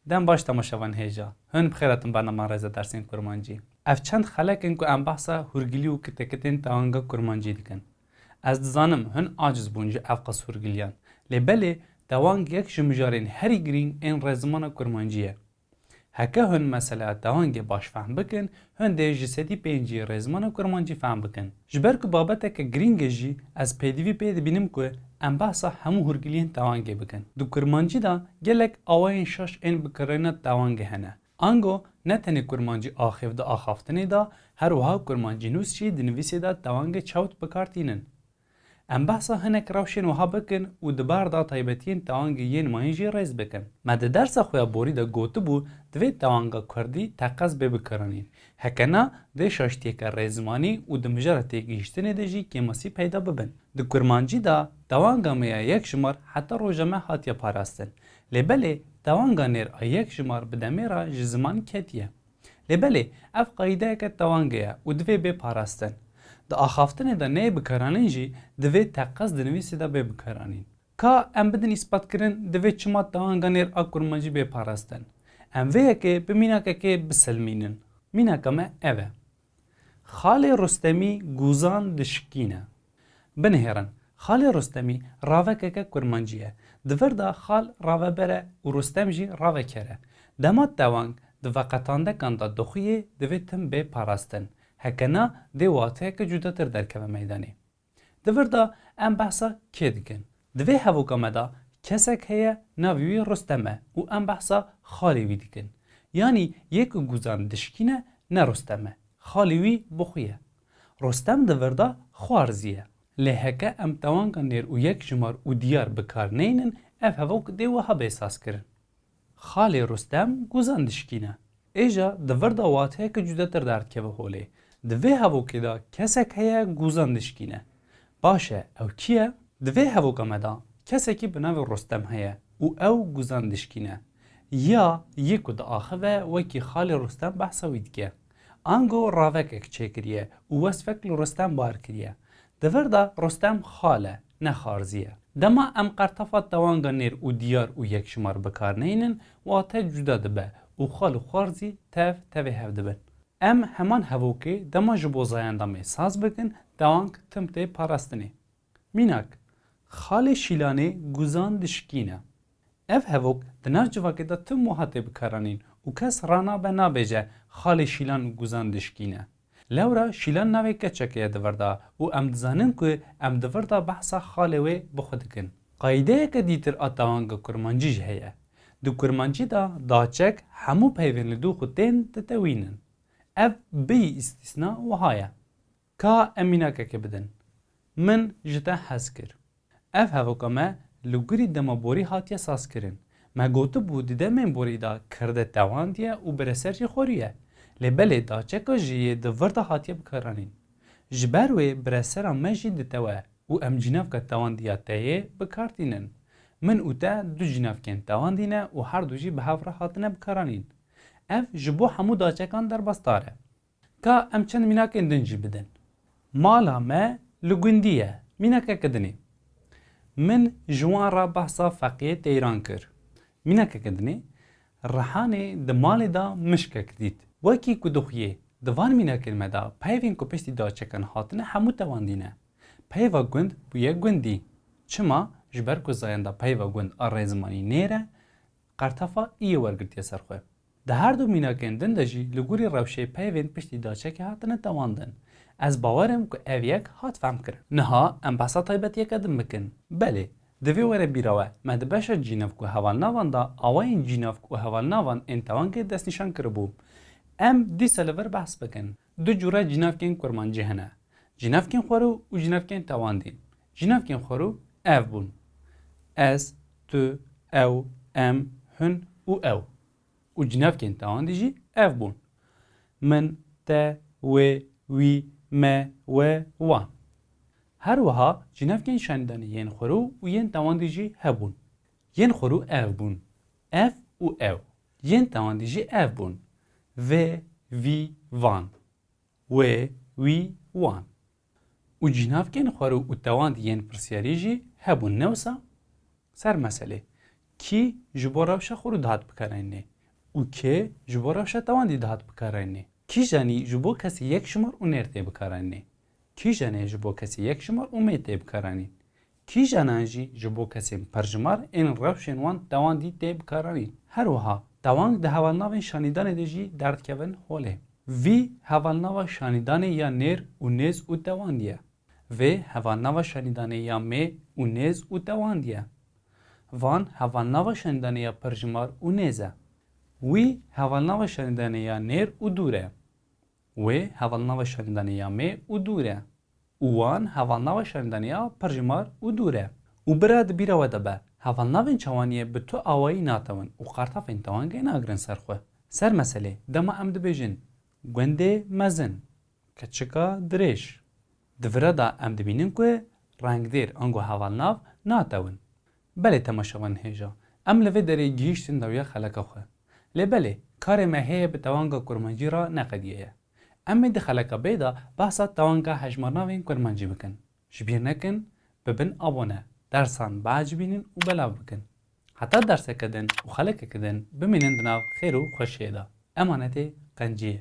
دم باش تماشاوان هیجا هن بخیراتن برنامه رازه درسین کرمانجی اف چند خلقن که ام بحثا هورگلی و کتکتین تاانگا کرمانجی دکن از دزانم هن عاجز بونجی افقص هورگلیان لبلی تاوانگ یک جمجارین هری گرین این رزمان کرمانجیه هکه هن مثلا تاوانگ باش فهم بکن هن ده جسدی پینجی رزمان کرمانجی فهم بکن جبر که بابته که گرینگ جی از پیدوی پید بینم که ام بحثا همو هورگلیان تاوانگ بکن دو کرمانجی دا گلک آواین شش این بکرینه تاوانگ هنه آنگو نه تنی کرمانجی آخیف دا آخافتنی دا هر وها کرمانجی نوس چی دنویسی دا تاوانگ چوت بکارتینن ام بحثا هنک روشن وها بکن و دبار دا تایبتین تاوانگ ین ماینجی ریز بکن مده درس خویا بوری دا گوتو بو دوی تاوانگا کردی تقص بکرانین هکنا ده شاشتی که ریزمانی و دمجره تیگیشتنی ده جی کماسی پیدا ببن دو کرمانجی دا تاوانگا میا یک شمار حتی روژمه هاتیا پاراستن لبلی تاوانگا نیر یک شمار بدمیرا جزمان کتیه لبلی اف قایده که تاوانگیا و دوی بپاراستن د آخافتن دا نه بکرانین جی دوی تقص دنویسی دا بکرانین که ام بدن اثبات کرن دوی چما تاوانگا نیر کرمانجی بپاراستن ام ویه که بمینه که بسلمینن مینه که ما اوه خالی رستمی گوزان دشکینه بنهرن خالی رستمی راوه که کرمانجیه دور دا خال راوه بره و رستم جی راوه کره دمات تاوانگ دو قطانده کن دا دخویه دوی تم به پاراستن هکنا دی واته که جدا تر درکه میدانی دور دا ام بحثا که دیگن دوی هفوکامه دا کسک هیه ناویوی رستمه و ام بحثا خالیوی دیگن یعنی یک گوزان دشکینه نه رستمه خالیوی بخویه رستم دور دا خوارزیه لهکه ام توانگا نیر و یک جمار و دیار بکار نینن اف هفوک دی وها بیساس کرن خالی رستم گوزان دشکینه ایجا دور دا واته که جدا تر درکه به هوله دوی هفوکی دا کسک هیه گوزان دشکینه باشه او کیه؟ دوی هفوکامه دا کسکی بناو رستم هیه و او گوزان دشکینه یا یکو دا آخوه وکی خالی رستم بحثاوی دیگه آنگو راوک اک چه کریه و وصفک رستم بار کریه دور دا رستم خاله نه خارزیه دما ام قرطفات دوانگا نیر و دیار و یک شمار بکار نینن و آتا جدا دبه و خال و خارزی تاوی هف دبن ام همان هفوکی دما جبو زایندامه ساز بکن دوانگ تمته پاراستنی میناک خال شیلانه گوزان دشکینه اف هفوک دناف جواکی دا تم محاطه بکارانین و کس رانا به نابجه خال شیلان گوزان دشکینه لورا شیلان نوی کچکیه دوردا و ام دزانن که ام دوردا بحثا خالوی بخودکن قایده که دیتر آتاوانگا کرمانجی جهیه دو کرمانجی دا داچک همو پیوین لدو خودین تتوینن اف بی استثناء و هایه که امینه که بدن من جتا حز کر اف هفوکامه لگوری دما بوری هاتیه ساز کرن ما گوتو بودی ده من بوری دا کرده تواندیه و برسر جی خوریه لبلی دا چکا جیه ده ورده هاتیه بکرانین جبروی برسر مجی دتوه و ام جناف که تواندیه تایه بکارتینن من او تا دو جناف کن تواندینه و هر دو جی به هفره هاتنه بکرانین اف جبو همو دا چکان در بستاره که ام چند میناک اندنجی بدن مالا ما لگوندیه میناک کدنی من جوان را بحثا فقیه تیران کر میناک کدنی رحانه ده مال دا مشکک دید وکی کدوخیه دوان میناکر مدا پیوین کو پشتی دا چکن هاتنه همو تواندینه پیوا گوند بویه گوندی چما جبر کو زاینده پیوا گوند آرزمانی نیره قرطفا ایه ورگرتیه سرخوه ده هر دو میناکندن دجی لگوری روشه پیوین پشتی دا چک هاتنه تواندن از باورم که اویک هات فهم کرد نها ام بسا تایبت یک ادم بکن بله دوی وره بیراوه مدبشا جیناف کو هوال نوان دا آواین جیناف کو هوال نوان انتوان که دست نشان کربو ام دی سلور بحث بکن دو جوره جیناف کن کرمانجی هنه جیناف کن خورو و جیناف کن تواندین جیناف کن خورو او بون از تو او ام هن و او و جیناف کن تواندی جی او بون من تا و وی ما و وان هر وها جناف کن شاندانی ین خورو و ین تواندی جی هبون ین خورو او بون اف و او ین تواندی جی او بون و وی وان و وی وان و جناف کن خورو و تواندی ین پرسیاری جی هبون نوسا سر مسئله کی جبو روشا خورو دهات بکرینه û kê ji bo rewşa tewandî dihat bikaranînê. Kîjanî ji bo kesî yekşimar û nêr tê bikaranînê. Kîjanê ji bo kesî yekşimar û mê tê bikaranîn. Kîjanan jî ji bo kesên perjimar ên rewşên wan tewandî tê bikaranîn. Her wiha tewang di hevalnavên şanîdanê de jî derdkevin holê. Vî hevalnava şanîdanê ya nêr û nêz û tewand ye. Vê hevalnava şanîdanê ya mê û nêz û tewand ye. Van hevalnava şanîdanê ya perjimar û nêz e. Wî hevalnava şanîdanê ya nêr û dûr e. Wê hevalnava şanîdanê ya mê û dûr e. û wan hevalnava şanîdanê ya perjimar û dûr e. û bira di bîra we de be hevalnavên çawaniyê bi tu awayî natewin û qartafên tewangê nagirin ser xwe. Ser meselê dema em dibêjin gundê mezin, keçika dirêj. Di vira da em dibînin ku rengdêr ango hevalnav natewin. Belê temaşevan hêja em li vê derê gihîştin dawiya xeleka xwe. Lê belê karê me heye bi tewanga kurmancî ra neqediye ye. Em ê di xeleka bê da behsa tewanga hejmarnavên kurmancî bikin. Ji bîr nekin bibin abone, dersan beacibînin û belav bikin. Heta derseke din û xelekeke din bimînin di nav xêr û xweşiyê de. Emanetê Qenciyê.